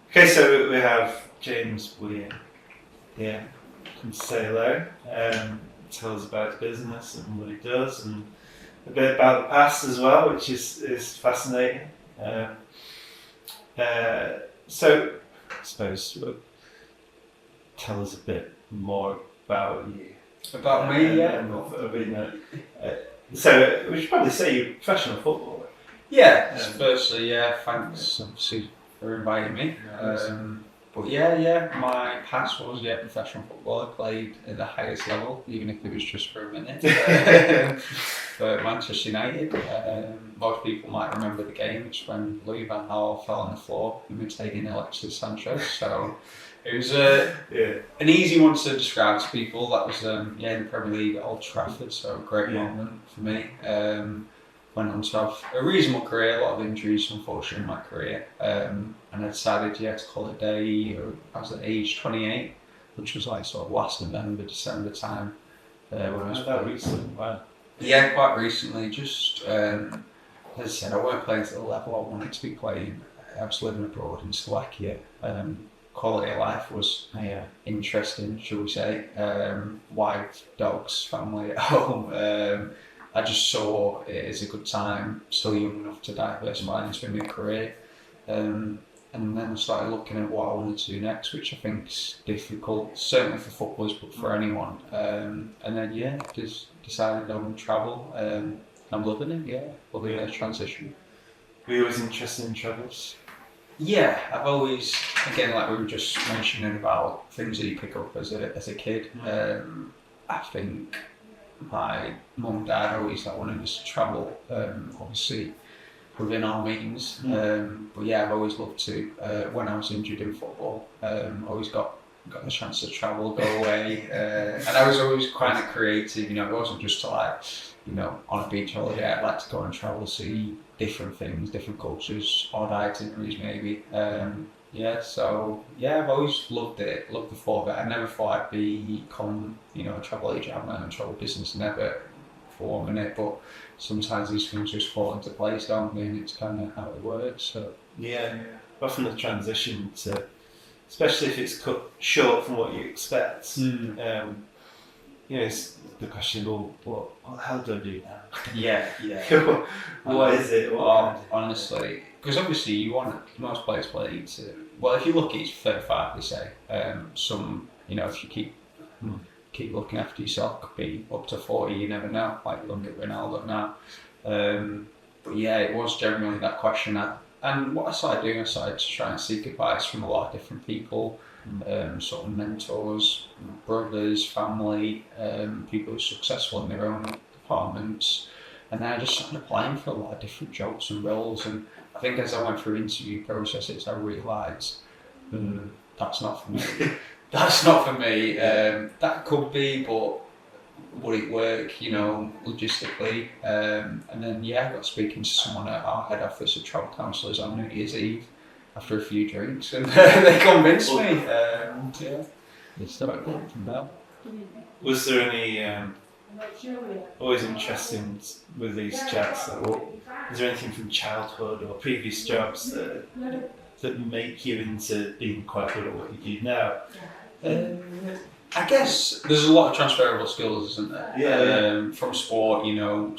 Okay, so we have James Weir here. Come say hello. Tell us about his business and what he does, and a bit about the past as well, which is fascinating. So, I suppose, tell us a bit more about you. About me, yeah. So, we should probably say you're a professional footballer. Yeah, firstly, thanks obviously for inviting me. But my past was professional football. I played at the highest level, even if it was just for a minute. For Manchester United. Most people might remember the game. It's when Louis van Gaal fell on the floor imitating Alexis Sanchez. So it was an easy one to describe to people. That was in the Premier League at Old Trafford. So a great moment for me. Went on to have a reasonable career, a lot of injuries unfortunately in my career, and I decided to call it a day. I was at age 28, which was like sort of last November, December time. When I was that recent, wow. Yeah, quite recently. Just as I said, I weren't playing to the level I wanted to be playing. I was living abroad in Slovakia. Quality of life was interesting, shall we say. Wife, dogs, family at home. I just saw it as a good time, still young enough to diversify into a new career. And then I started looking at what I wanted to do next, which I think is difficult, certainly for footballers, but for anyone. And then, just decided I would travel. I'm loving it, loving the transition. Were you always interested in travels? Yeah, I've always, again, like we were just mentioning about things that you pick up as a kid. I think my mum and dad always wanted us to travel, obviously within our means. But I've always loved to. When I was injured in football, always got the chance to travel, go away, and I was always kind of creative. It wasn't just to on a beach holiday. I'd like to go and travel, see different things, different cultures, odd itineraries maybe. I've always loved it, loved the thought of it. I never thought I'd become, a travel agent. I've my own travel business, never for 1 minute, but sometimes these things just fall into place, don't they? And it's kind of how it works. So often the transition to, especially if it's cut short from what you expect, it's the question of what the hell do I do now? What is it? Honestly, because obviously you want most players play to. Well, if you look, it's 35. They say some. If you keep looking after yourself, could be up to 40. You never know. Like look at Ronaldo now. But it was generally that question. And what I started doing, I started to try and seek advice from a lot of different people, sort of mentors, brothers, family, people who are successful in their own departments. And then I just started applying for a lot of different jobs and roles. And I think as I went through interview processes, I realised that's not for me. That's not for me. That could be, but would it work, logistically? And then, I got speaking to someone at our head office of travel counsellors on New Year's Eve after a few drinks, and they convinced me. It's about that from that. Was there any, always interesting with these chats, is there anything from childhood or previous jobs that make you into being quite good at what you do now? I guess there's a lot of transferable skills, isn't there? From sport,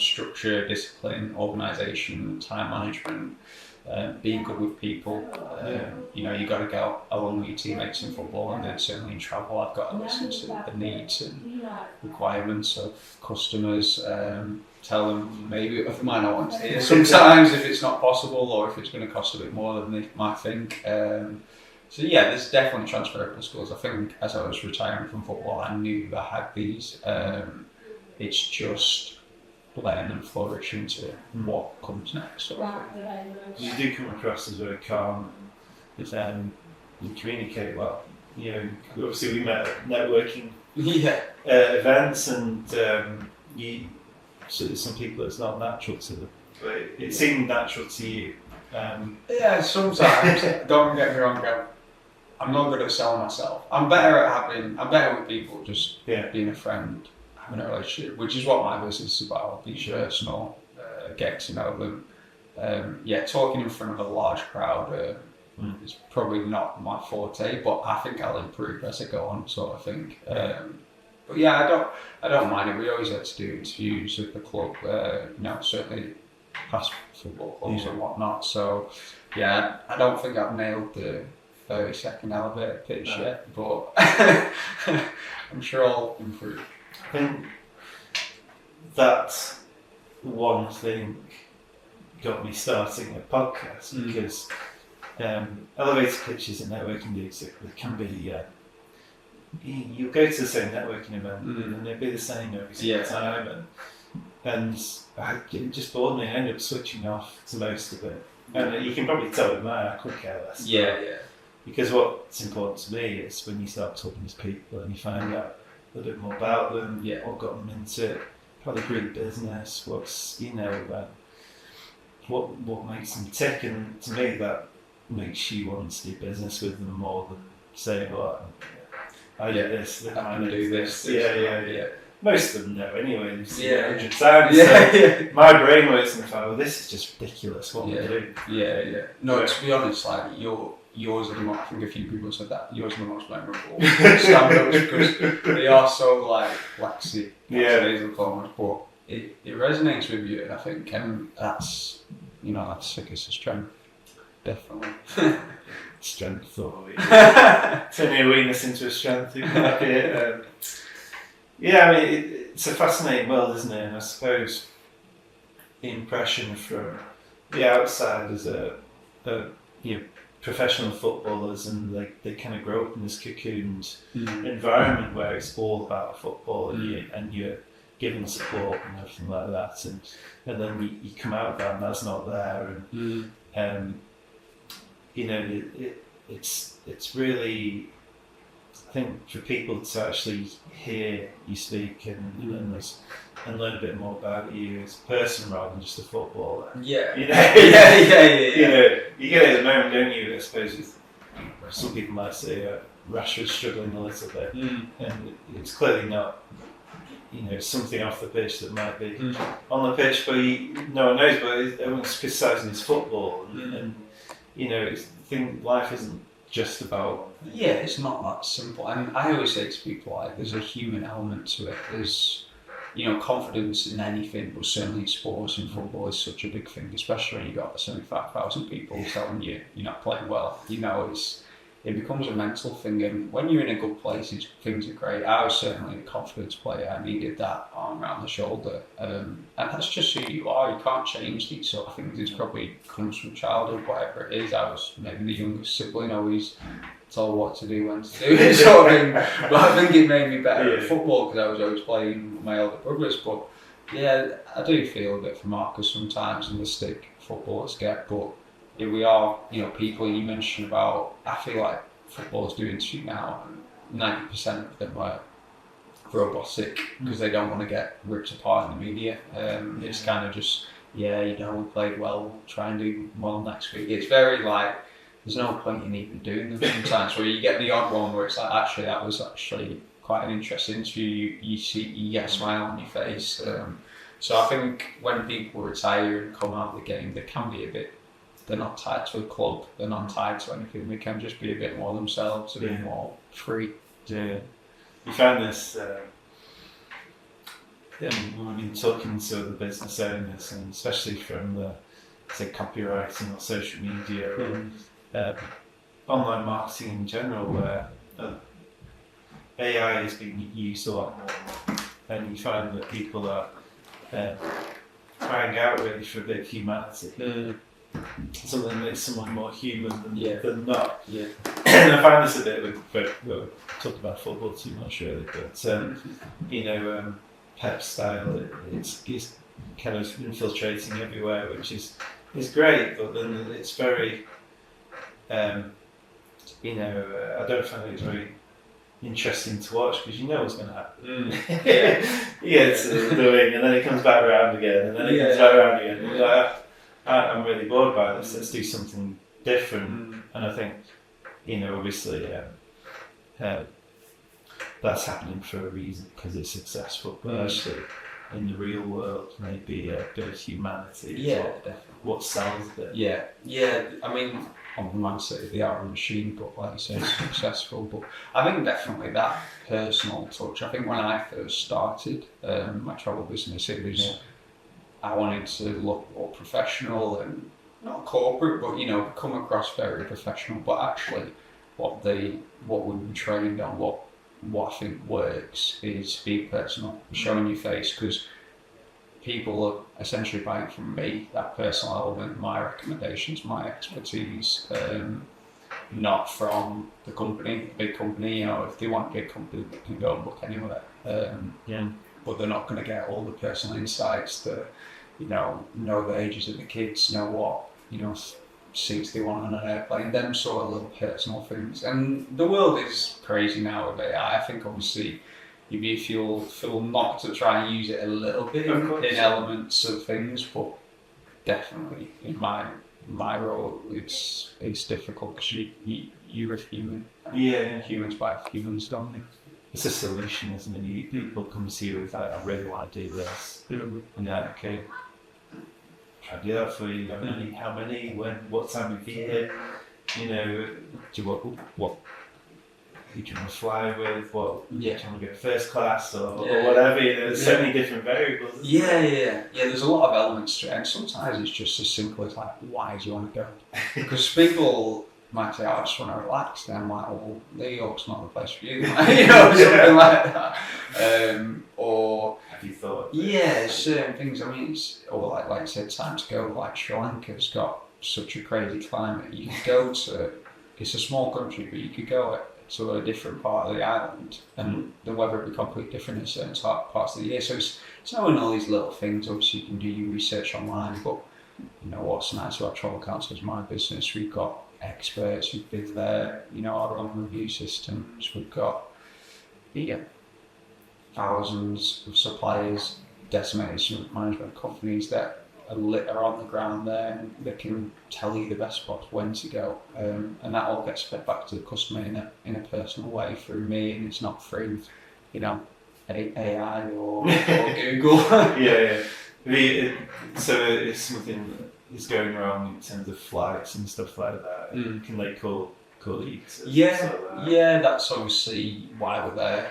structure, discipline, organisation, time management, being good with people. You got to go along with your teammates in football, and then certainly in travel, I've got to listen to the needs and requirements of customers. Tell them maybe if they might not want to hear. Sometimes if it's not possible, or if it's going to cost a bit more than they might think. There's definitely transferable skills. I think as I was retiring from football, I knew I had these. It's just letting them flourish into what comes next. You do come across as very calm, and you communicate well. Obviously we met at networking events, and some people it's not natural to them. But it seemed natural to you. Sometimes. Don't get me wrong, I'm not good at selling myself. I'm better with people, just being a friend, having a relationship, which is what my business is about. Be personal, get to know them, talking in front of a large crowd is probably not my forte, but I think I'll improve as I go on, sort of thing. But yeah, I don't mind it. We always had to do interviews at the club, certainly past football clubs and whatnot. So yeah, I don't think I've nailed the 30-second elevator pitch yet, but I'm sure I'll improve. I think that's one thing got me starting a podcast because elevator pitches and networking gigs can be you'll go to the same networking event and it'll be the same every single time and it just bored me. I ended up switching off to most of it, and you can probably tell with mine I could care less. Because what's important to me is when you start talking to people and you find out a little bit more about them, what got them into it, how they grew the business, what's what makes them tick, and to me that makes you want to do business with them more than saying, well, I do this, I can do this. Yeah. Most of them know anyway, they've seen it 100 times. So my brain works in the fact, well, this is just ridiculous what we do. No, to be honest, like yours are the most, I think a few people said that, yours are the most memorable stand-ups because they are so like waxy, but it resonates with you, and I think that's sick as a strength, definitely. Strength, turn your weakness into a strength. It's a fascinating world, isn't it? And I suppose the impression from the outside is professional footballers, and they kind of grow up in this cocooned environment where it's all about football and you're given support and everything like that, and then you come out of that and that's not there, and it's really, I think, for people to actually hear you speak and learn a bit more about you as a person rather than just a footballer. You get it at the moment, don't you? I suppose some people might say Rashford's struggling a little bit, and it's clearly not. Something off the pitch that might be on the pitch, but no one knows. But everyone's criticising his football, and life isn't just about. It's not that simple. And I always say to people, like, there's a human element to it. There's, confidence in anything, but certainly in sports and football is such a big thing, especially when you've got 75,000 people telling you you're not playing well. It becomes a mental thing, and when you're in a good place, things are great. I was certainly a confidence player. I needed that arm around the shoulder, and that's just who you are. You can't change these sort of things. It probably comes from childhood, whatever it is. I was maybe the youngest sibling, always told what to do, when to do it, sort of thing. But I think it made me better at football because I was always playing with my older brothers. But yeah, I do feel a bit for Marcus sometimes in the stick footballers get, but here we are, people you mentioned about, I feel like footballers do interview now, and 90% of them are robotic because they don't want to get ripped apart in the media. It's kind of just, we played well, we'll try and do well next week. It's very like, there's no point in even doing them sometimes, where you get the odd one where it's like, actually, that was actually quite an interesting interview, you get a smile on your face. So I think when people retire and come out of the game, they can be a bit, they're not tied to a club, they're not tied to anything, they can just be a bit more themselves, a bit more free. You found this, we've been talking to other business owners, and especially from the, say, copywriting or social media or online marketing in general, where AI is being used a lot more, and you find that people are crying out really for a bit of humanity. Something that makes someone more human than not. And I find this a bit we'll talk about football too much really, but Pep style, it's kind of infiltrating everywhere, which is great, but then it's very I don't find it very interesting to watch because what's going to happen. It's the wing, and then it comes back around again, and then it comes back around again. And you're like, I'm really bored by this. Let's do something different. And I think, obviously, that's happening for a reason because it's successful. But actually, in the real world, maybe a bit of humanity. Yeah, definitely. What sells it? Yeah. I mean, on Man City, they are a machine, but like you say, successful. But I think definitely that personal touch. I think when I first started my travel business, it was I wanted to look more professional and not corporate, but come across very professional. But actually, what we've been trained on, what I think works is be personal, showing your face, because people are essentially buying from me, that personal element, my recommendations, my expertise, not from the company, big company. If they want a big company, they can go and look anywhere. But they're not going to get all the personal insights that, know the ages of the kids, know what, seats they want on an airplane, them sort of little personal things. And the world is crazy now with AI. I think obviously you feel not to try and use it a little bit in elements of things, but definitely in my role it's difficult because you're a human. Humans buy humans, don't they? It's a solution, isn't it? People come to you with, I really want to do this. And you're like, okay, try to do that for you. How many, when, what time of year? Do you what you want to fly with? Do you want to go first class or whatever? There's so many different variables. Yeah. There's a lot of elements to it, and sometimes it's just as simple as like, why do you want to go? Because people might say, I just want to relax. Then I'm like, well, New York's not the place for you. Something like that. Or have you thought? Yeah, certain things. I mean, or like I said, time to go. Like Sri Lanka's got such a crazy climate. You could go to. It's a small country, but you could go to a different part of the island, and the weather would be completely different in certain parts of the year. So it's knowing all these little things. Obviously, you can do your research online, but what's nice about Travel Council is my business. We've got experts who've been there, our own review systems. We've got thousands of suppliers, destination management companies that are on the ground there, and they can tell you the best spots, when to go, and that all gets fed back to the customer in a personal way through me, and it's not through AI or Google. So if something is going wrong in terms of flights and stuff like that, can they call colleagues? That's obviously why we're there.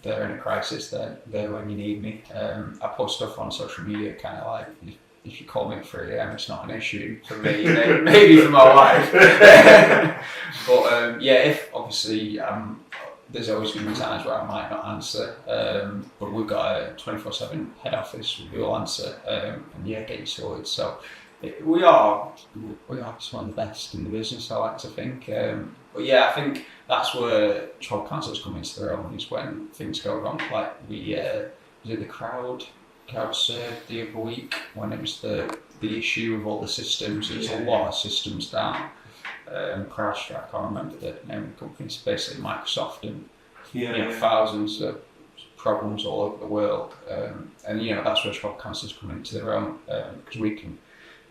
They're in a crisis, they're there when you need me. I put stuff on social media, kind of like, if you call me at 3 AM, it's not an issue for me, maybe for my wife. But if obviously there's always been times where I might not answer, but we've got a 24/7 head office who will answer and get you sorted. So we are just one of the best in the business, I like to think. But I think that's where Travel Councils come into their own, is when things go wrong. Like we did the crowd serve the other week when it was the issue of all the systems. There's a lot of systems down. CrowdStrike, I can't remember the name of the company. It's basically Microsoft, and thousands of problems all over the world. And that's where Travel Councils come into their own, because we can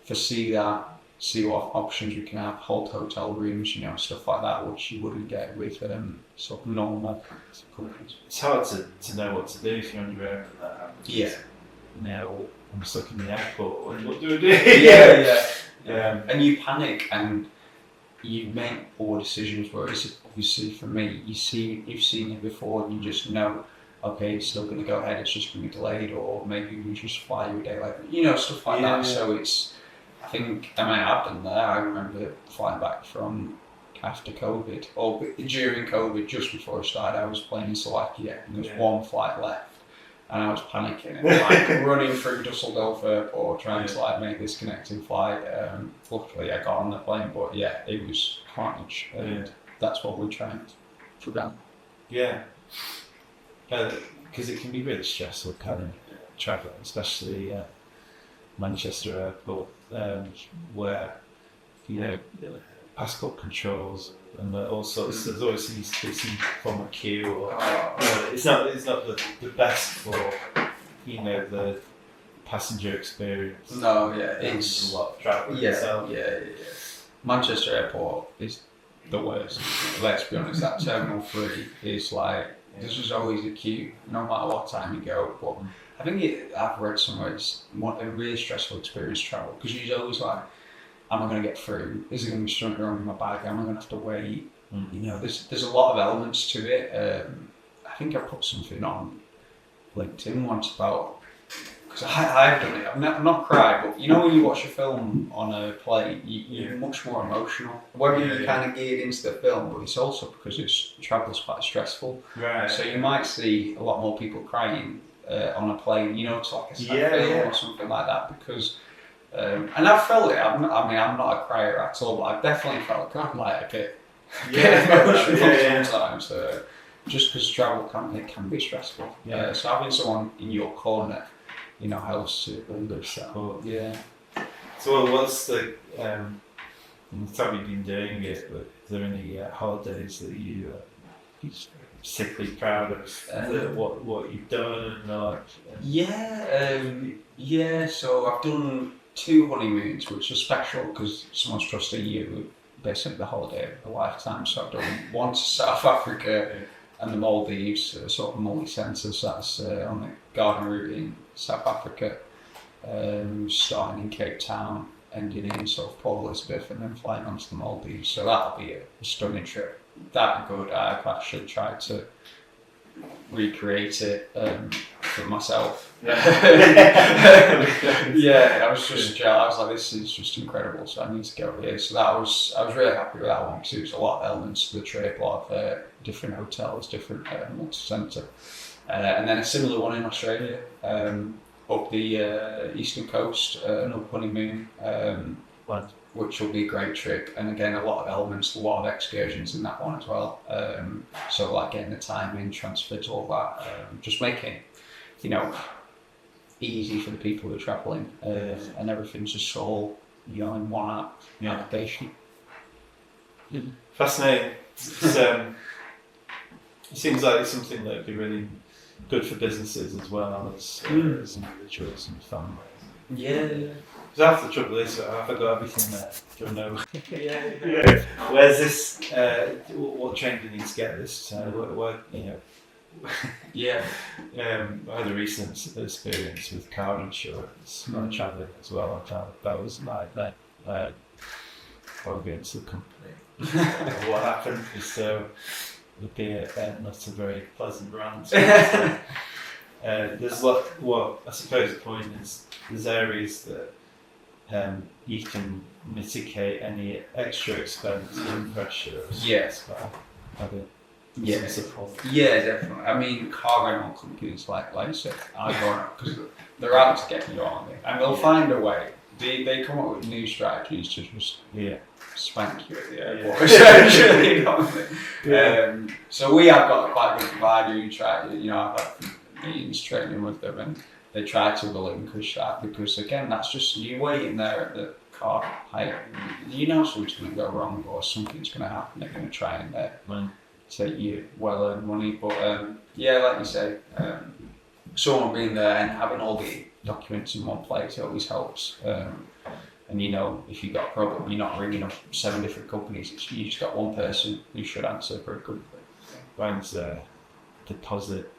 foresee that, see what options we can have, hold hotel rooms, stuff like that, which you wouldn't get with sort of normal companies. It's hard to know what to do if you're on your own and that happens. Now I'm stuck in the airport. What do I do? And you panic and you make poor decisions. Whereas obviously for me, you've seen it before, and you just know, okay, it's still going to go ahead. It's just going to be delayed, or maybe we just fly you a day later. Stuff like that. So I think I might have done that. I remember flying back from after COVID, or during COVID, just before it started. I was playing in Slovakia, and there was one flight left. And I was panicking and running through Dusseldorf Airport trying to make this connecting flight. Luckily, I got on the plane, but it was carnage, and that's what we're trying to do. Because it can be really stressful kind of travelling, especially Manchester Airport, where passport controls and all sorts. There's always some form of queue, or it's not the best for the passenger experience. No, it's a lot of travel. Manchester Airport is the worst. Let's be honest. That Terminal 3 is like, there's just always a queue, no matter what time you go. But I think I've read somewhere it's a really stressful experience travel because you're always like, am I going to get through? Is it going to be something wrong with my bag? Am I going to have to wait? You know, there's a lot of elements to it. I think I put something on LinkedIn once about, because I've done it. I've not cried, but you know when you watch a film on a plane, you're much more emotional. Whether you're kind of geared into the film, but it's also because travel's quite stressful. Right. So you might see a lot more people crying on a plane, you know, to like a sad film or something like that, because. And I've felt it. I'm not a crier at all, but I've definitely felt kind of like a bit emotional sometimes. Just because travel can be stressful. So having someone in your corner, you know, helps to understand. Yeah. So what's the time you've been doing it? But is there any holidays that you particularly proud of? What you've done? Or, So I've done 2 honeymoons, which are special because someone's trusting you with basically the holiday of a lifetime. So I've done one to South Africa and the Maldives, sort of multi-centre. So that's on the garden route in South Africa, starting in Cape Town, ending in sort of Port Elizabeth, and then flying on to the Maldives. So that'll be a stunning trip. That good. I've actually tried to recreate it for myself. I was just jealous. I was like, this is just incredible, so I need to go here. So I was really happy with that one because it was a lot of elements to the trip, a lot of different hotels, different multi-centre, and then a similar one in Australia, up the eastern coast, another honeymoon, which will be a great trip, and again a lot of elements, a lot of excursions in that one as well. So like getting the time in, transfers, all that, just making, you know, easy for the people who are travelling, and everything's just all, you know, in one application. Fascinating. It seems like it's something that would be really good for businesses as well as individuals and families. Because half the trouble is that I forgot everything there. Don't know. Where's this? What train do you need to get this? Where, you know. I had a recent experience with car insurance, travelling as well. That was like that. Probably into the company. What happened is looking at not a very pleasant rant. There's what I suppose the point is. There's areas that you can mitigate any extra expense and pressure. Yes. Definitely. I mean, car rental companies like you said, are going up because they're out to get you on it, and they'll find a way. They come up with new strategies to just spank you at the airport, essentially. So we have got quite a good provider who try. You know, I've had meetings training with them, and they try to relinquish that because again, that's just you waiting there at the car hire. You know something's going to go wrong or something's going to happen. They're going to try and take you well-earned money, but like you say, someone being there and having all the documents in one place, it always helps. And you know, if you've got a problem, you're not ringing up 7 different companies. You just got one person who should answer very quickly. Mine's deposit.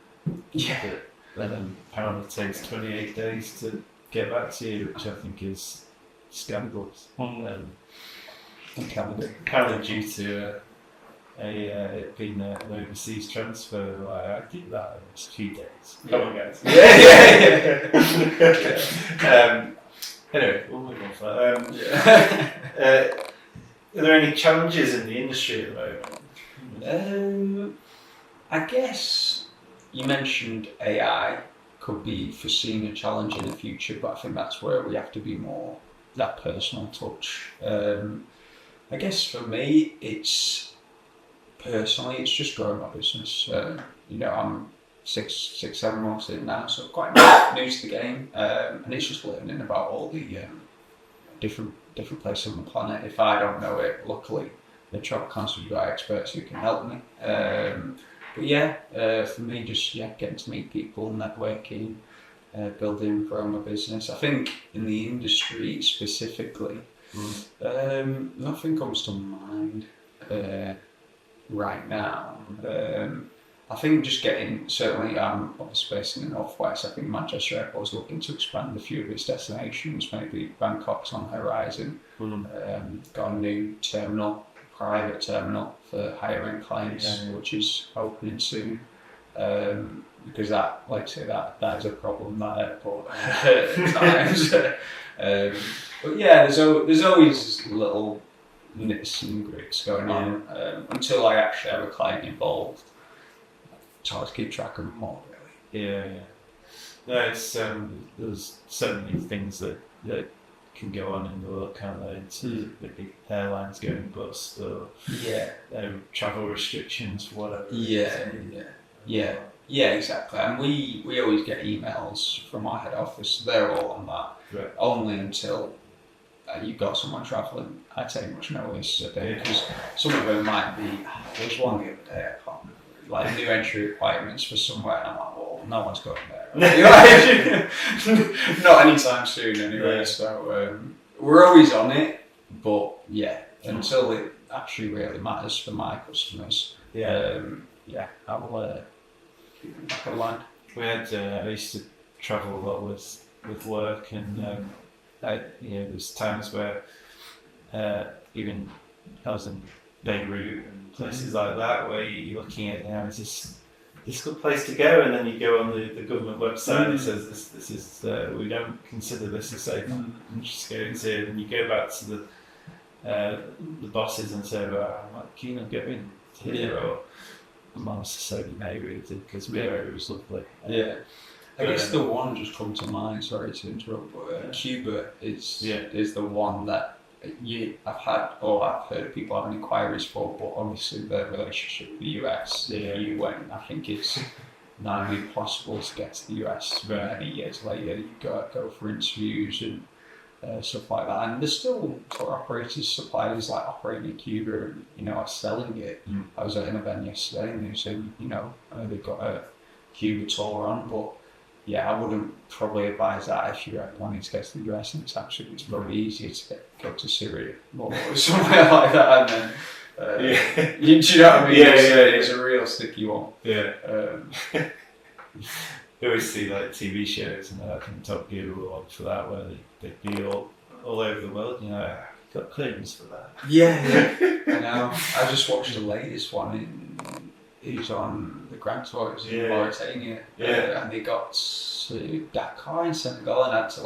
Then apparently it takes 28 days to get back to you, which I think is scandalous. Apparently due to it being an overseas transfer, I did that in a few days. Come on, guys. Anyway, we'll move on from that. Are there any challenges in the industry at the moment? I guess you mentioned AI could be foreseen a challenge in the future, but I think that's where we have to be more that personal touch. I guess for me, it's just growing my business. You know, I'm 7 months in now, so quite new to the game, and it's just learning about all the different places on the planet. If I don't know it, luckily the travel constantly got experts who can help me. But for me, just getting to meet people, networking, building, growing my business. I think in the industry specifically, nothing comes to mind right now. I think just getting, certainly obviously based in the northwest, I think Manchester Airport is looking to expand a few of its destinations, maybe Bangkok's on the horizon, got a new terminal, private terminal for higher end clients, which is opening soon. Because that, like I say, that is a problem, that airport at times. But yeah, there's always little nits and grits going on until I actually have a client involved. It's hard to keep track of them all, really. Yeah. No, it's there's so many things that can go on in the world, can't there? Into the big airlines going bust, or travel restrictions, whatever. Yeah, exactly. And we always get emails from our head office. They're all on that. Right. Only until you've got someone travelling. I take much notice because some of them might be. There's one the other day, I can't remember, like new entry requirements for somewhere, and I'm like, well, no one's going there. Not anytime soon, anyway. So we're always on it, but until it actually really matters for my customers. I will keep them back on line. We had I used to travel a lot with work, and there's times where even I was in Beirut and places like that where you're looking at, is this a good place to go? And then you go on the government website and it says this is we don't consider this a safe just going to, and you go back to the bosses and say, well, I'm not keen on going here, or I'm not necessarily Beirut because Beirut was lovely. I guess the one just come to mind, sorry to interrupt, but Cuba is the one that I've heard people having inquiries for, but obviously the relationship with the US, the UN, I think it's not really possible to get to the US many years later. You've got to go for interviews and stuff like that. And there's still tour operators, suppliers like operating in Cuba and, are selling it. I was at an event yesterday and they said, they've got a Cuba tour on, but I wouldn't probably advise that if you're wanting to get to the US, and it's probably easier to go to Syria or somewhere like that, and then do you know what I mean? It's a real sticky one. You always see like TV shows, and I think Top Gear will log for that, where they'd be all over the world. Got clearance for that. I know. I just watched the latest one. It was on the Grand Tour. It was in Mauritania, and they got to Dakar in Senegal and had to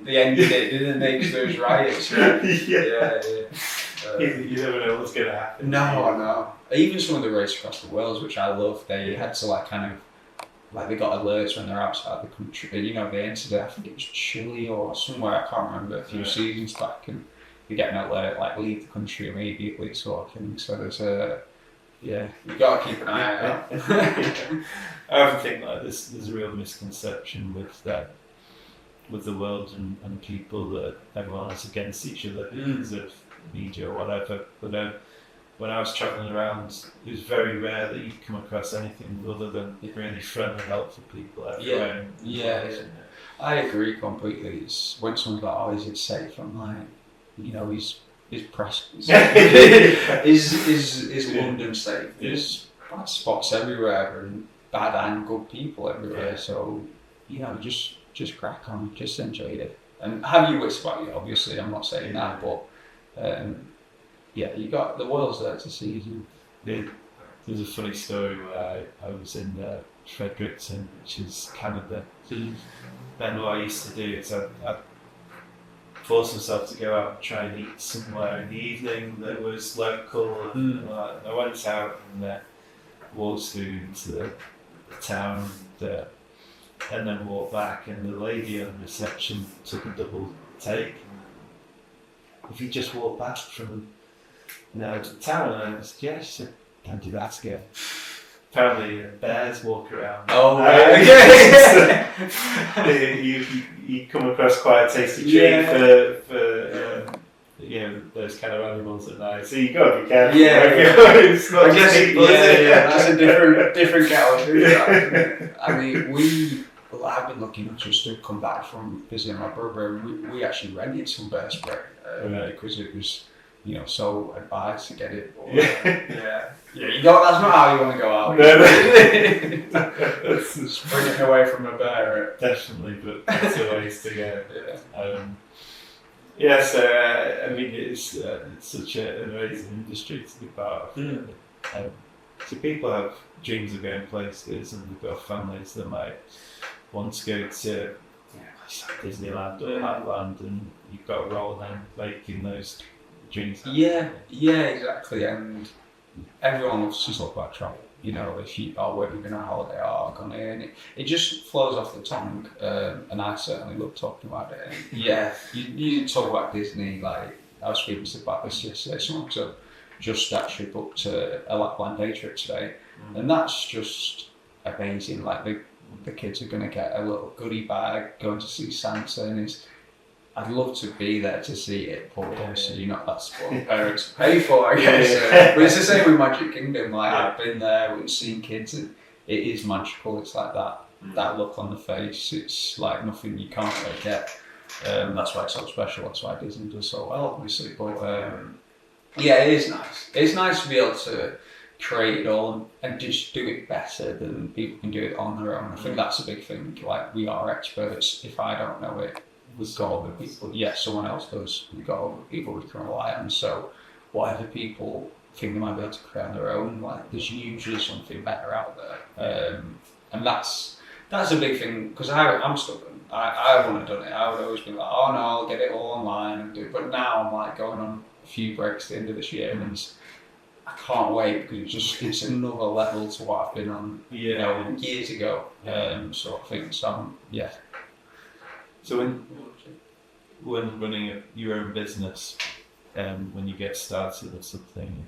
they ended it, didn't they? Because there was riots. You never know what's going to happen. No. Even some of the races across the world, which I love, they had to they got alerts when they're outside the country. They entered it, I think it was Chile or somewhere, I can't remember, a few seasons back, and you get an alert leave the country immediately, sort of thing. So there's you got to keep an eye out. I often think there's a real misconception with the world and people that everyone is against each other because of media or whatever. But when I was travelling around, it was very rare that you'd come across anything other than really friendly, helpful people everywhere. I agree completely. It's when someone's like, "Oh, is it safe?" I'm like, his press is London safe. There's bad spots everywhere and bad and good people everywhere. So just crack on, just enjoy it, and have your wits about you. Obviously, I'm not saying that, but you got the world's there to see. There's a funny story where I was in Fredericton, which is Canada. Then what I used to do is I'd force myself to go out and try and eat somewhere in the evening that was local. And I went out and walked through into the town and then walked back, and the lady on reception took a double take. If you just walk back from the town, and I was, she said, "Don't do that again." Apparently bears walk around. Oh, you come across quite a tasty treat for those kind of animals at night. So you got to be careful. It's not just people, that's a different category. I mean, I've been lucky enough just to come back from visiting my brother. We actually rented some bear spray because it was so advised to get it. But, Yeah. You don't. That's not how you want to go out. No. Springing away from a bear. Definitely, but that's a ways to go. So I mean, it's such an amazing industry to be part of. So people have dreams of going places, and they've got families that might want to go to Disneyland or Heartland, and you've got a role then making those dreams happen. Yeah, exactly. And everyone loves to talk about travel. If you where you've been on holiday or gone here, and it just flows off the tongue. And I certainly love talking about it. And you talk about Disney. Like I was speaking about this yesterday. Someone's just actually booked a Lapland day trip today, and that's just amazing. Like the kids are going to get a little goodie bag, going to see Santa, and I'd love to be there to see it, but obviously that's what parents pay for, I guess. But it's the same with Magic Kingdom. Like I've been there, we've seen kids, and it is magical. It's like that look on the face. It's like nothing you can't really get. That's why it's so special. That's why Disney does so well, obviously. But it is nice. It's nice to be able to create it all and just do it better than people can do it on their own. I think that's a big thing. Like we are experts. If I don't know it, we've got other people. Someone else does. We've got other people we can rely on. So whatever people think they might be able to create on their own, like there's usually something better out there. And that's a big thing because I'm stubborn. I wouldn't have done it. I would always be like, oh no, I'll get it all online and do it. But now I'm like going on a few breaks at the end of this year, and I can't wait because it's another level to what I've been on years ago. Sort of thing. So So when running your own business, when you get started or something,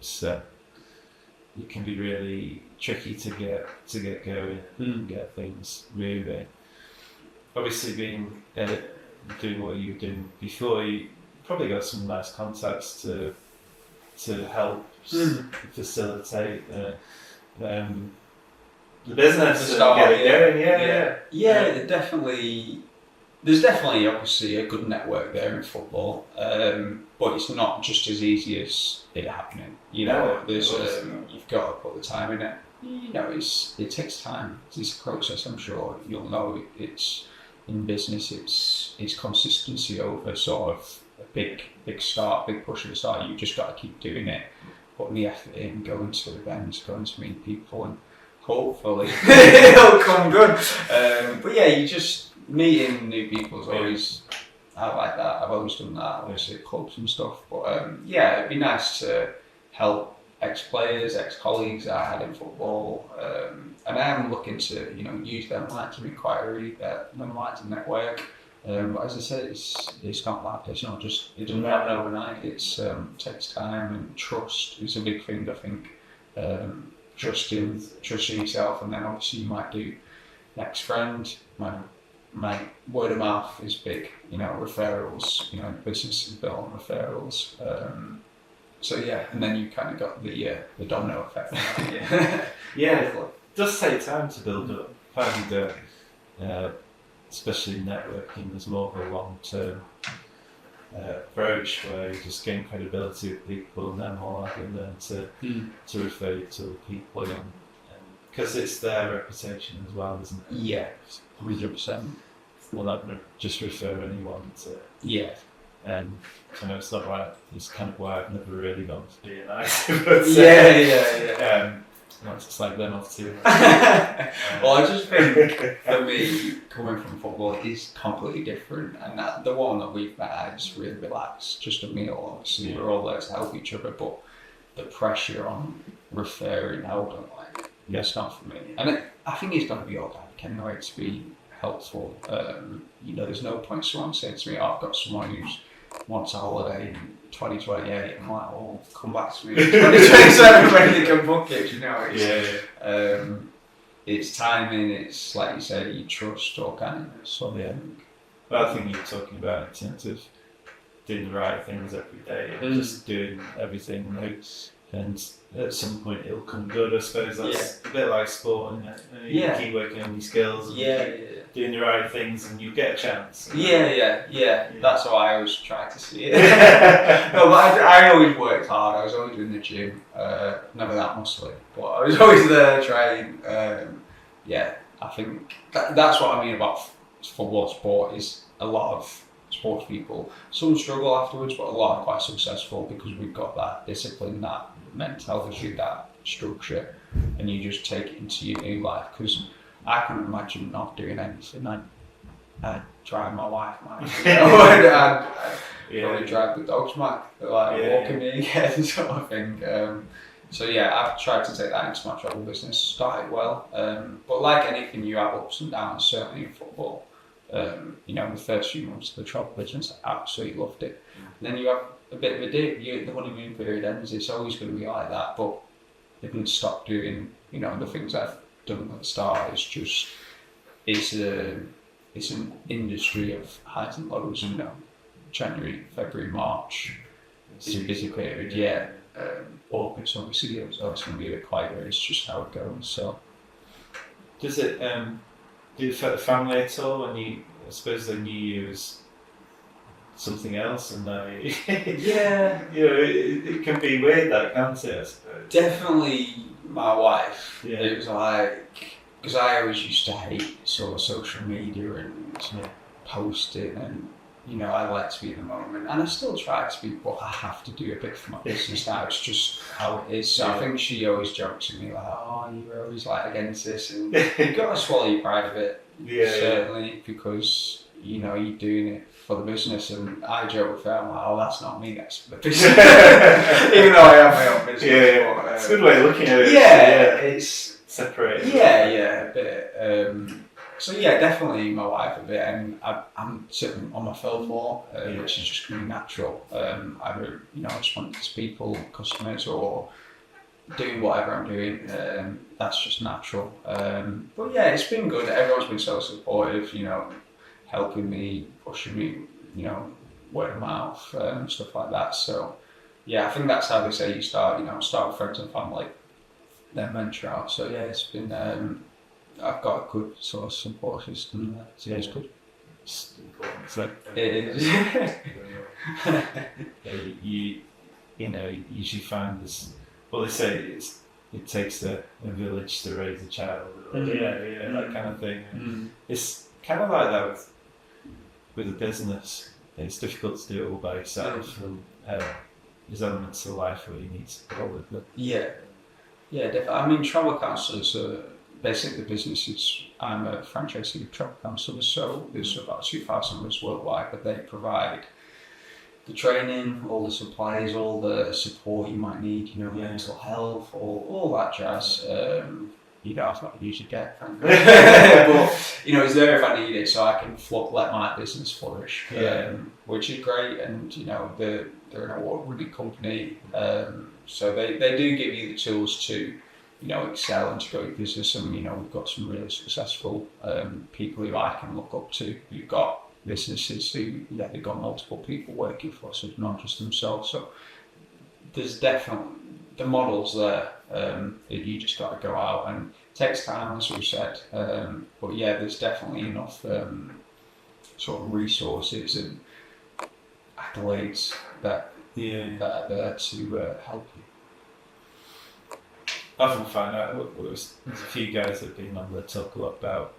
it can be really tricky to get going and get things moving. Obviously, doing what you were doing before, you probably got some nice contacts to help facilitate the business and get it going. Definitely. There's definitely obviously a good network there in football, but it's not just as easy as it happening. There's you've got to put the time in it. It takes time. It's a process. I'm sure you'll know. It's in business. It's consistency over sort of a big start, big push at the start. You just got to keep doing it, putting the effort in, going to events, going to meet people, and hopefully it'll come good. But you just. Meeting new people is always, I like that. I've always done that, obviously at clubs and stuff. But it'd be nice to help ex-players, ex-colleagues that I had in football. And I am looking to, use them lines of inquiry, them lines of network. But as I said, it's not like it's not just, it doesn't happen overnight. It takes time, and trust is a big thing, I think. Trusting yourself, and then obviously you might do next friend. My word of mouth is big, referrals, business is built on referrals. And then you kind of got the domino effect. It does take time to build up. Find especially networking, there's more of a long-term approach where you just gain credibility with people, and then more likely then to refer you to other people, because it's their reputation as well, isn't it? Yeah, 100%. Well, not just refer anyone to. I know it's not right. It's kind of why I've never really gone to DNI. It's like they're not too. Well, I just think for me, coming from football, it is completely different, and the one that we've met, I just really relaxed. Just a meal, obviously, we're all there to help each other, but the pressure on referring, I wouldn't like it. It's not for me, and I think it's going to be organic anyway to be helpful. There's no point someone saying to me, I've got someone who's wants a holiday in 2028. I'm like, well, come back to me in 2027 when you can book it. It's timing, it's like you say, you trust organic. Well, I think you're talking about in terms of doing the right things every day, and just doing everything. and at some point it'll come good. I suppose that's a bit like sport, and you keep working on your skills and keep doing the right things, and you get a chance. Yeah. That's how I always try to see it. No, but I always worked hard. I was always in the gym. Never that muscly, but I was always there trying. I think that's what I mean about football sport is a lot of sports people, some struggle afterwards, but a lot are quite successful because we've got that discipline, that mentality, that structure, and you just take it into your new life. Because I couldn't imagine not doing anything. I'd drive my wife, I'd probably drive the dogs, walking me again, sort of thing. I've tried to take that into my travel business. Started well, but like anything, you have ups and downs. Certainly in football. The first few months of the travel business, I absolutely loved it. And then you have a bit of a dip. The honeymoon period ends. It's always going to be like that. But I didn't stop doing, the things I've done at the start. It's just, it's an industry of highs and lows. January, February, March. It's a busy period. August, obviously, it's going to be a bit quieter. It's just how it goes. So, does it? Do you affect the family at all when I suppose they knew you as something else, and it can be weird, that, can't it? I suppose. Definitely my wife. Yeah. It was like, because I always used to hate sort of social media and posting, and I like to be in the moment, and I still try to be, but I have to do a bit for my business now. It's just how it is. So I think she always jokes at me like, "Oh, you're always like against this," and you've got to swallow your pride a bit, certainly, because you're doing it for the business. And I joke with her, I'm like, "Oh, that's not me, that's for the business," even though I have my own business. But, it's a good way of looking at it. It's separated. A bit. Definitely my wife a bit, and I'm sitting on my phone more, which is just going to be natural. Either responding to people, customers, or doing whatever I'm doing. That's just natural. But it's been good. Everyone's been so supportive. Helping me, pushing me. Word of mouth, stuff like that. So I think that's how they say you start. Start with friends and family, then venture out. So it's been. I've got a good sort of support system there, so it's good. It's important. So it is. You usually find this. Well, they say it takes a village to raise a child. That kind of thing. It's kind of like that with a business. It's difficult to do it all by yourself, and there's elements of life where you need support with them. Definitely. I mean, travel counsellors are. Basically, the business is, I'm a franchisee of travel counsellors, so there's about 2,000 of us worldwide, but they provide the training, all the supplies, all the support you might need, mental health, all that jazz. That's not you should get, frankly. But, it's there if I need it, so I can let my business flourish, which is great. And, they're an award-winning company, so they do give you the tools to excel and to grow your business. And we've got some really successful people who I can look up to, who've got businesses who they've got multiple people working for us, so not just themselves. So there's definitely the models there. You just got to go out, and it takes time, as we said. But there's definitely enough sort of resources and accolades that are there to help you. I often find out there's a few guys that have been on there talk a lot about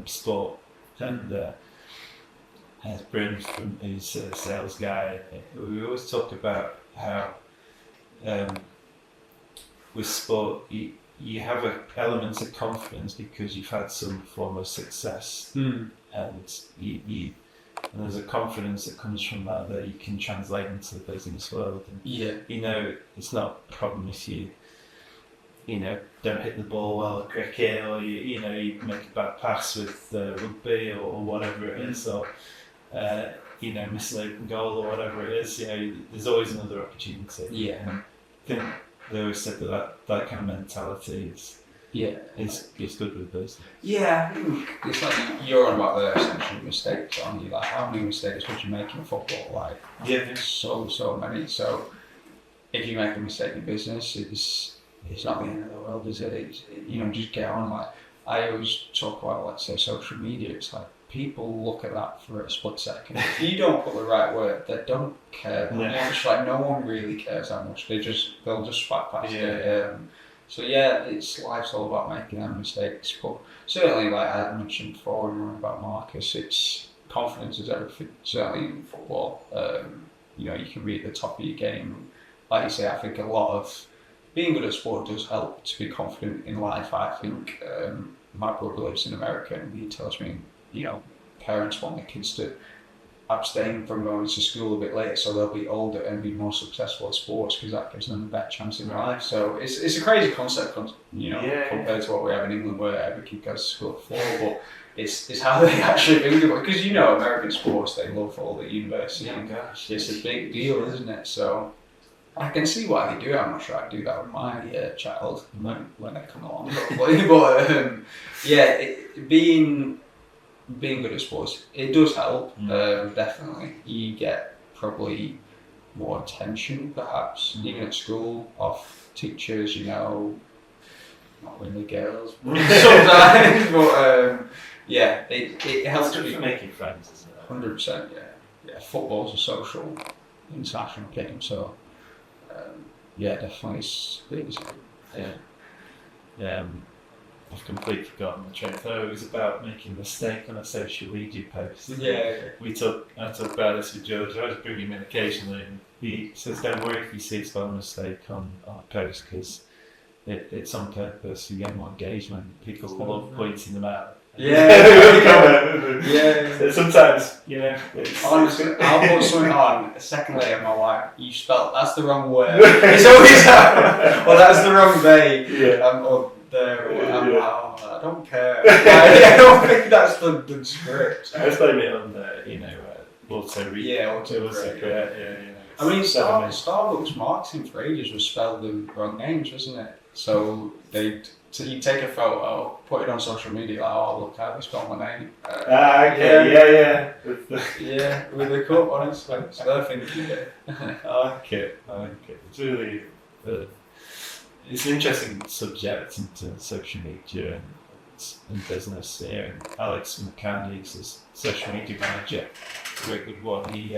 sport, and Bryn, who's a sales guy, we always talk about how with sport you have an element of confidence because you've had some form of success, and and there's a confidence that comes from that you can translate into the business world. And, it's not a problem if you don't hit the ball well at cricket, or you make a bad pass with rugby or whatever it is, or miss an open goal or whatever it is. There's always another opportunity. And I think they always said that kind of mentality is good with business. I think it's like you're on about the essential mistakes, aren't you? Like, how many mistakes would you make in football? Like, so many. So if you make a mistake in business, it's not the end of the world, is it? Just get on. Like I always talk about, let's say, social media. It's like people look at that for a split second. If you don't put the right word, they don't care that much. Like no one really cares that much. They'll just swipe past it. So yeah, life's all about making them mistakes. But certainly, like I mentioned before, when we were about Marcus, it's confidence is everything. Certainly in football, you can be at the top of your game. Like you say, I think a lot of being good at sport does help to be confident in life. I think my brother lives in America, and he tells me, parents want their kids to abstain from going to school a bit later so they'll be older and be more successful at sports because that gives them a better chance in life. So it's a crazy concept, compared to what we have in England where every kid goes to school at 4, but it's how they actually think about it. Because American sports, they love all the university. It's a big deal, isn't it? So I can see why they do it. I'm not sure I'd do that with my child when they come along, probably. But being good at sports, it does help. Definitely, you get probably more attention, perhaps, even at school, off teachers. Not really girls sometimes, but it helps for making friends, isn't it? 100%. Yeah. Football's a social international game, so definitely it's I've completely forgotten the train of thought. It was about making a mistake on a social media post. I talk about this with George. I just bring him in occasionally, and he says, "Don't worry if you see a spelling mistake on a post, because it's on purpose. You get more engagement. People love pointing them out." Sometimes, honestly, I'll put something on a second later. My wife, you spelled that's the wrong word. It's always well, that's the wrong day. I don't care. I don't think that's the script. I blame it on auto-read. I mean, Starbucks marketing for ages was spelled the wrong names, wasn't it? So you take a photo, put it on social media, like, oh look how they spelled my name. With the cup, honestly. So they're thinking it. I like it. It's really it's an interesting subject into social media and business here. And Alex McCann, who's a social media manager, a very good one. He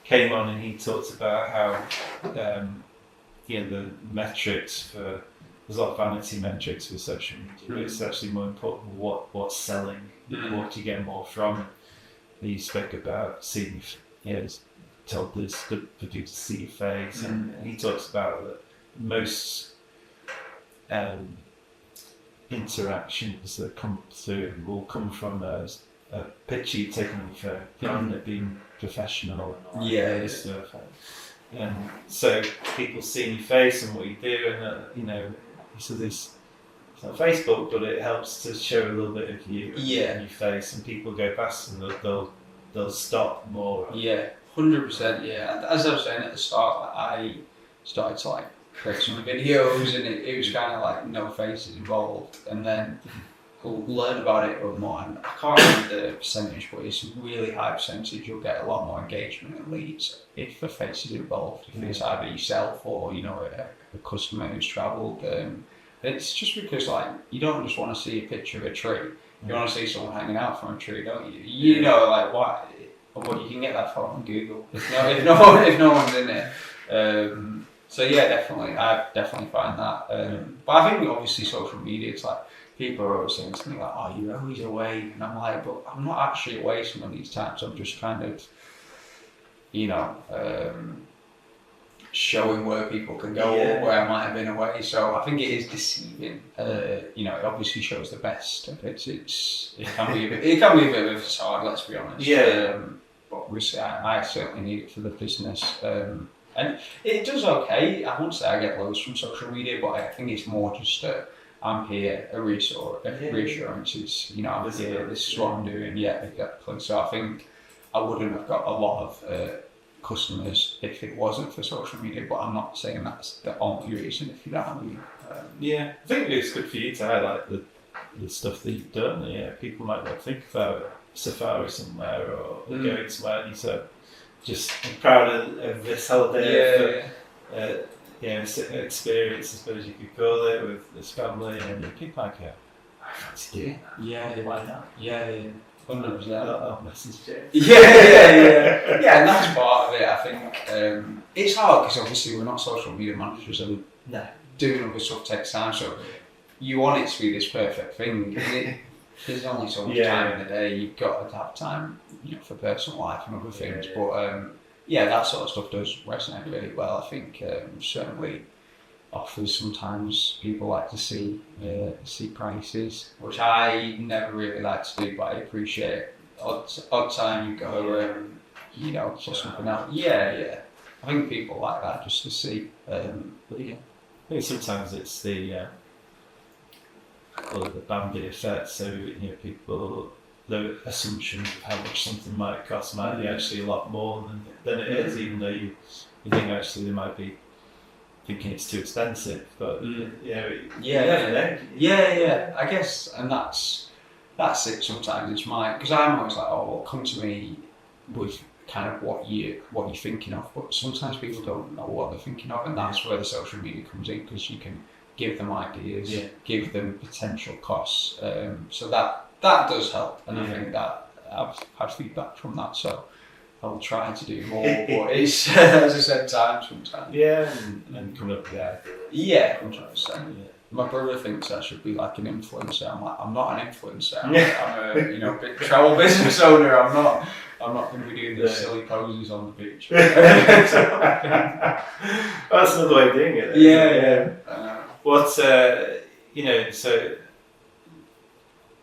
came on and he talked about how the metrics for there's a lot of vanity metrics for social media, but it's actually more important what's selling, what you get more from. He spoke about seeing, told this good for you to see your face, and he talks about that most interactions that come through will come from a picture you've taken on your phone, rather than it being professional and stuff. And so people seeing your face and what you do, and so this it's not Facebook, but it helps to show a little bit of you and your face, and people go past and they'll stop more. 100%. Yeah, as I was saying at the start, I started to create some videos, and it was kind of like no faces involved, and then we'll learn about it more. And I can't remember the percentage, but it's a really high percentage. You'll get a lot more engagement and leads if a face is involved. If it's either yourself or a customer who's travelled. It's just because you don't just want to see a picture of a tree. You want to see someone hanging out from a tree, don't you? Why? Well, you can get that photo on Google if no one's in it. So definitely, I definitely find that. But I think obviously social media, it's like people are always saying to me like, "Oh, you're always away," and I'm like, "But I'm not actually away some of these times. I'm just kind of, showing where people can go or where I might have been away." So I think it is deceiving. It obviously shows the best of it. It can be a bit of a facade. Let's be honest. But obviously, I certainly need it for the business. And it does okay. I won't say I get loads from social media, but I think it's more just I'm here, a reassurance. It's, I'm here, this is what I'm doing. Yeah, exactly. So I think I wouldn't have got a lot of customers if it wasn't for social media, but I'm not saying that's the only reason, if you know what I mean. I think it's good for you to highlight the stuff that you've done. People might not think about safari somewhere or going somewhere, and you said, just I'm proud of this holiday. experience, I suppose you could call it, with this family, and people like, I fancy doing that. Yeah, why not? Yeah. 100%. I'll message you. Yeah, and that's part of it. I think it's hard because obviously we're not social media managers, and doing other stuff takes time. So you want it to be this perfect thing. There's only so much time in the day. You've got to have time, for personal life and other things. But that sort of stuff does resonate really well. I think certainly offers sometimes people like to see prices, which I never really like to do, but I appreciate odd time you go for something else. Yeah. I think people like that just to see. I think sometimes it's the Bambi effect. So people, the assumption of how much something might cost might be actually a lot more than it is, even though you think actually they might be thinking it's too expensive. But you never know. Yeah. I guess, and that's it. Sometimes it's because I'm always like, come to me with kind of what you're thinking of. But sometimes people don't know what they're thinking of, and that's where the social media comes in, because you can give them ideas, give them potential costs. So that does help, and I think that I've had feedback from that. So I'll try to do more, but it's, as I said, time sometimes. Yeah, and coming up with that. Yeah, 100%. My brother thinks I should be like an influencer. I'm like, I'm not an influencer. I'm a big travel business owner. I'm not going to be doing the silly poses on the beach. That's another way of doing it. Yeah. What so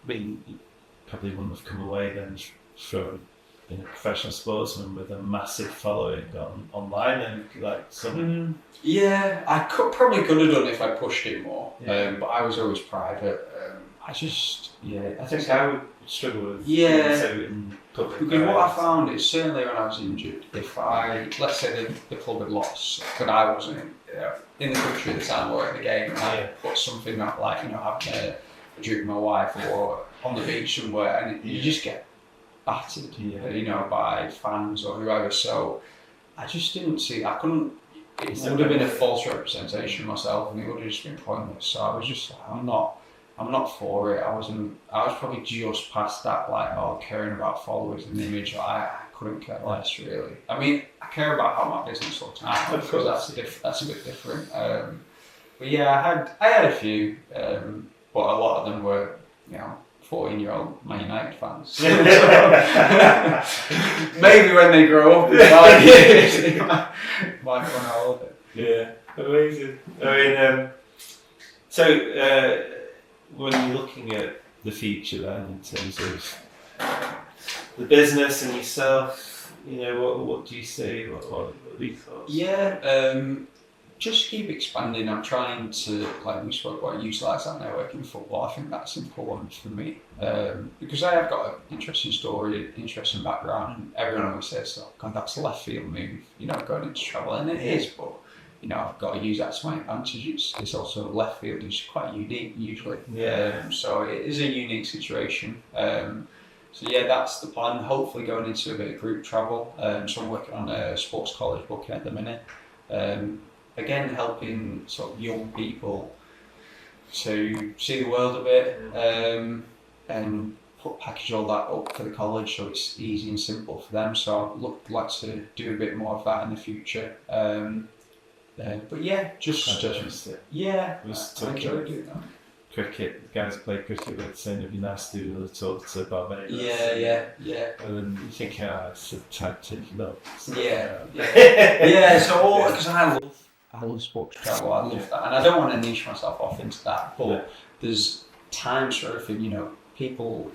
I mean, you probably wouldn't have come away then from being a professional sportsman with a massive following online and like some. I probably could have done if I pushed it more, but I was always private. I think I would struggle with in public. Because what I found is, certainly when I was injured, if let's say the club had lost, but I wasn't in the country at the time or at the game, and I put something up like having a drink with my wife or on the beach somewhere, and you just get battered, by fans or whoever. So I just didn't see. I couldn't. It would have been a false representation of myself, and it would have just been pointless. So I was just like, I'm not for it. I was probably just past that, caring about followers and image. I couldn't care less, really. I mean, I care about how my business looks now, because that's a bit different. But yeah, I had a few, but a lot of them were, 14-year-old Man United fans. Maybe when they grow up in 5 years, they might go on holiday. Yeah, amazing. I mean, so when you're looking at the future then, in terms of the business and yourself, what do you see? What are your thoughts? Yeah, just keep expanding. I'm trying to, like we spoke about, utilise that network in football. I think that's important for me, because I have got an interesting story, interesting background, and everyone always says, God, that's a left field move, going into travel, and it is, but I've got to use that to my advantage. It's also left field is quite unique usually. So it is a unique situation. So that's the plan. Hopefully going into a bit of group travel. So I'm working on a sports college booking at the minute. Again, helping sort of young people to see the world a bit, and package all that up for the college so it's easy and simple for them. So I'd like to do a bit more of that in the future. But just I was talking doing that. Cricket, the guys play cricket with, saying it'd be nice to be able to talk to Barbados. Yeah. And then you think, it's a tactic, no. So because I love sports travel, I love that, and I don't want to niche myself off into that, but there's times for everything, people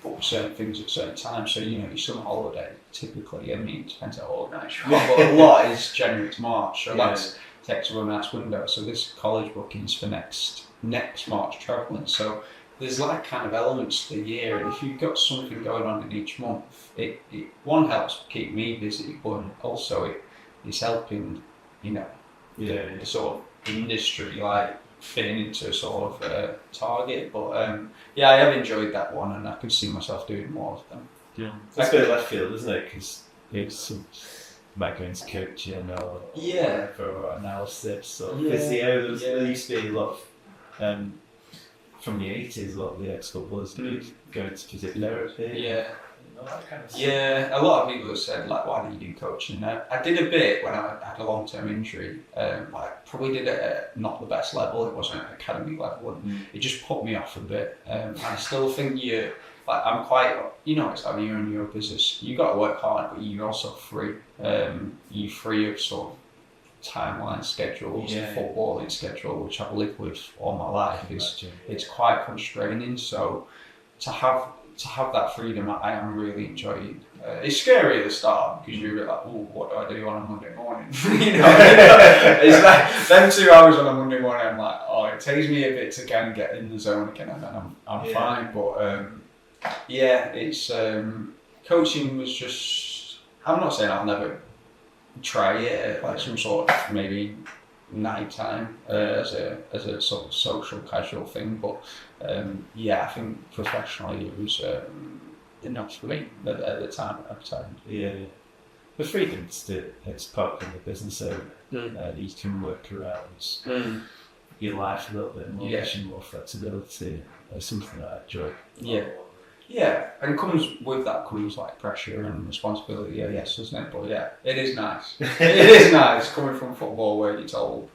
book certain things at certain times, so your summer holiday, typically, it depends how organised you are, but a lot is January to March, so that takes a nice window, so this college booking's for next March travelling, so there's kind of elements to the year, and if you've got something going on in each month, it helps keep me busy, but also it's helping the sort of industry fitting into a sort of target. But I have enjoyed that one, and I can see myself doing more of them. Yeah, that's a bit left field, isn't it? Because it's some might go into coaching or for analysis or Yeah. physio. Yeah. There used to be a lot of, from the 80s, a lot of the ex-footballers would go into physiotherapy. Yeah. And all that kind of stuff. Yeah, a lot of people have said, like, why do you do coaching? I did a bit when I had a long-term injury. I probably did it at not the best level. It wasn't an academy level, and it just put me off a bit. I still think I'm quite, it's like you're in your business. You got to work hard, but you're also free. You're free of sort of timeline schedules, footballing schedule, which I've lived with all my life. It's quite constraining. So to have that freedom, I am really enjoying. It's scary at the start because you're like, oh, what do I do on a Monday morning? It's like them 2 hours on a Monday morning. I'm like, oh, it takes me a bit to kind of get in the zone again, and then I'm fine. But it's coaching was just. I'm not saying I'll never try it at like some sort of maybe night time as a sort of social casual thing, but I think professionally it was enough for me at the time. Yeah, the freedom it's part of the business, so you can work around your life a little bit more, gives you more flexibility. It's something that I enjoy. Yeah, and with that comes like pressure and responsibility, doesn't it? But it is nice. It is nice coming from football where you're told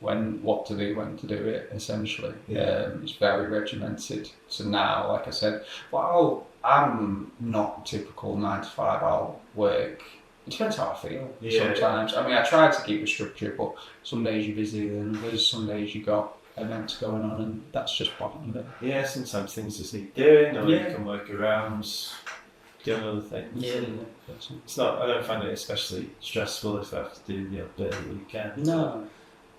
what to do, when to do it, essentially. It's very regimented. So now, like I said, I'm not typical 9 to 5, I'll work. It depends how I feel sometimes. I mean, I try to keep a structure, but some days you're busy and there's some days you got events going on, and that's just part of it. Yeah, sometimes things just need doing, or you can work around doing other things. It's not. I don't find it especially stressful if I have to do the odd bit of the weekend. No.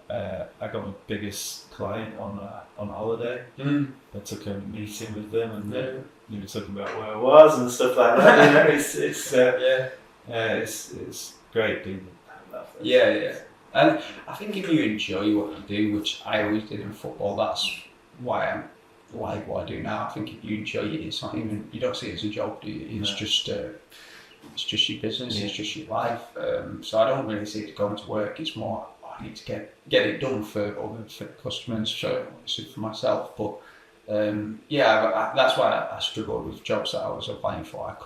I got my biggest client on holiday. I took a meeting with them, and we were talking about where I was and stuff like that. It's great being that. Yeah. And I think if you enjoy what you do, which I always did in football, that's why I like what I do now. I think if you enjoy it, it's not even, you don't see it as a job, do you? It's just your business, it's just your life. So I don't really see it going to work. It's more, I need to get it done for customers, so obviously for myself. But that's why I struggled with jobs that I was applying for. I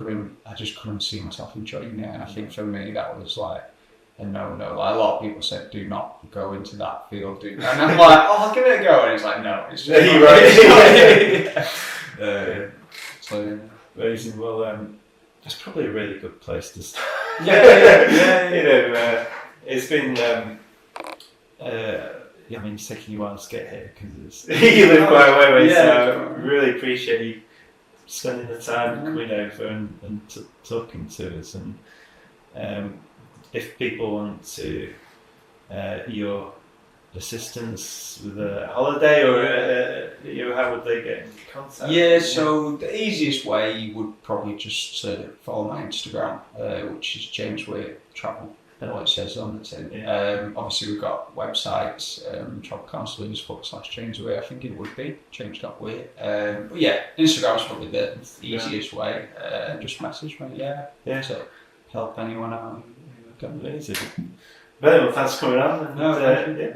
just couldn't see myself enjoying it. And I think for me that was like a no. Like a lot of people said, do not go into that field. And I'm like, I'll give it a go. And it's like, no, it's just So amazing. Well, that's probably a really good place to start. It's been. I mean, it's taking you a while to get here because you live quite a way away. So I really appreciate you spending the time coming over and talking to us. And if people want to your assistance with a holiday or how would they get in contact? So the easiest way would probably just follow my Instagram, which is James Weir Travel. What it says on the tin. Obviously we've got websites, Travel Counsellors / James Weir, I think it would be James.Weir. But Instagram's probably the easiest way. Just message me, to help anyone out. Amazing. Well, thanks for coming on. Enjoyed it.